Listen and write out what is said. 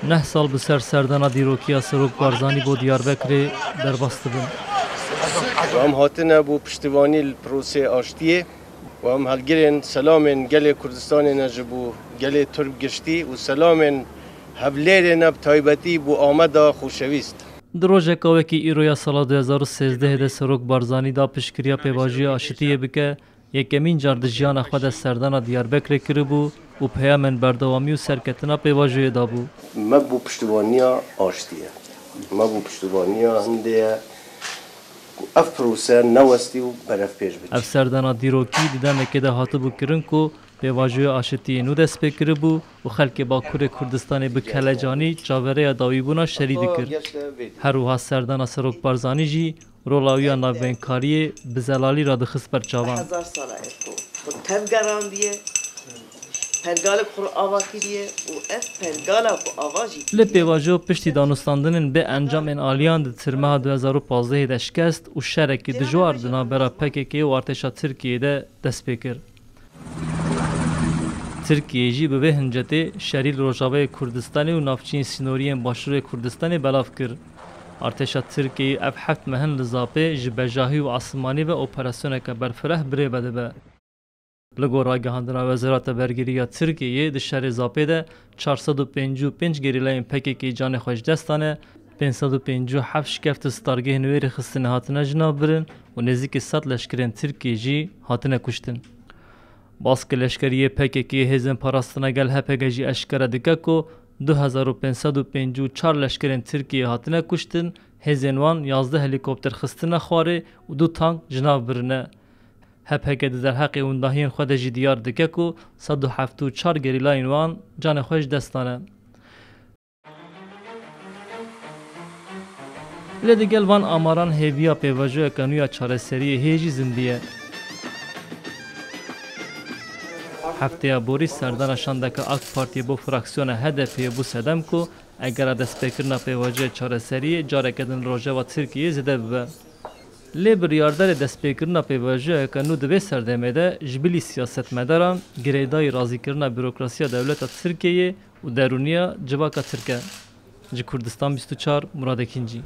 نه سال به سر سردana دیروکیا سروک بارزانی بو دیاربکر درباست بون. و هم هاتنه بو پشتیبانی پروسه آشتیه و هم هلگرین سلامن گل کردستان نجبو گل ترک گشتی و سلامن هبلیر نب تایبتی بو آمده خوشویست. دروژه که ایرویا سال 2013 ده سروک بارزانی دا پشکریا پیواجی آشتیه بکه یکمین جار دجیان خود سردana دیاربکر کربو و پیامن بردوامی و سرکتنا پیواجی دابو. ما بو پشتیبانی آشتیه. ما بو پشتیبانی هنده اف پروسه نوستی و برف پیش بچه. اف سردana دیروکی دیدن که ده هاتو بو کرن کو پیواجی آشتی نو دست بکر بو و خلک باکور کردستان بکلجانی چاوره داوی بونا شرید کرد. هر روها سردana سروک بارزانی جی رولاویا ناوینکاری بزلالی را دخست بر چاوان. 1000 ساله افکو. و تفگران دیه. پرگال خور آواکی دیه و اف پرگالا کو آواجی. لپیواجو پشتی دانستاندنن به انجام این آلیان ده ترمه 2015 ده شکست و شرکی دجوار دنابرا PKK و ارتشا ترکیه ده دست بکر. ترکیه جی به هنجته شریل روجاوه کردستانی و نافچین سینوریین باشور کردستانی بلاف کر. ارتشا ترکیه اف حفت مهن لزاپه جبجاهی و عاصمانی و اپراسیون که برفره بره بده به. لگو راگهاندنا وزارت برگیری ترکیه ده شهر زاپه ده 455 گریلاین PKK جان خوش دستانه 557 شکفت ستارگه نویر خستن هاتنه جناب برن و نزدیک 100 لشکرین ترکیه جی هاتنه کشتن. باسک لشکریه PKK هزن پاراستنا گل هپگه جی اشکره دکه کو 2554 لشکرین ترکیه هاتنه کشتن هزن وان 11 هلیکوپتر خستنه خواره و 2 تانک جناب برنه. هپگه در حق اونداهین خود جی دیار دکه کو 174 گریلاین وان جان خوش دستانه. لدیگل وان آماران هیویا پیواجو کنویا چاره سری هیجی زندیه. هفته بوریس سردان شانده که اک پارتی بو فراکسیون هدفی بو سدم کو اگر دست بکرنا پیواجه چاره سری جاره کدن روژه و ترکیه زده ببه. لیبر یاردار دست بکرنا پیواجه کنو دوی سردمه ده جبلی سیاست مداران گریدای رازی کرنا بروکراسی دولت ترکیه و درونیا جواکا ترکیه. جی کردستان 24 مراد اکینجی.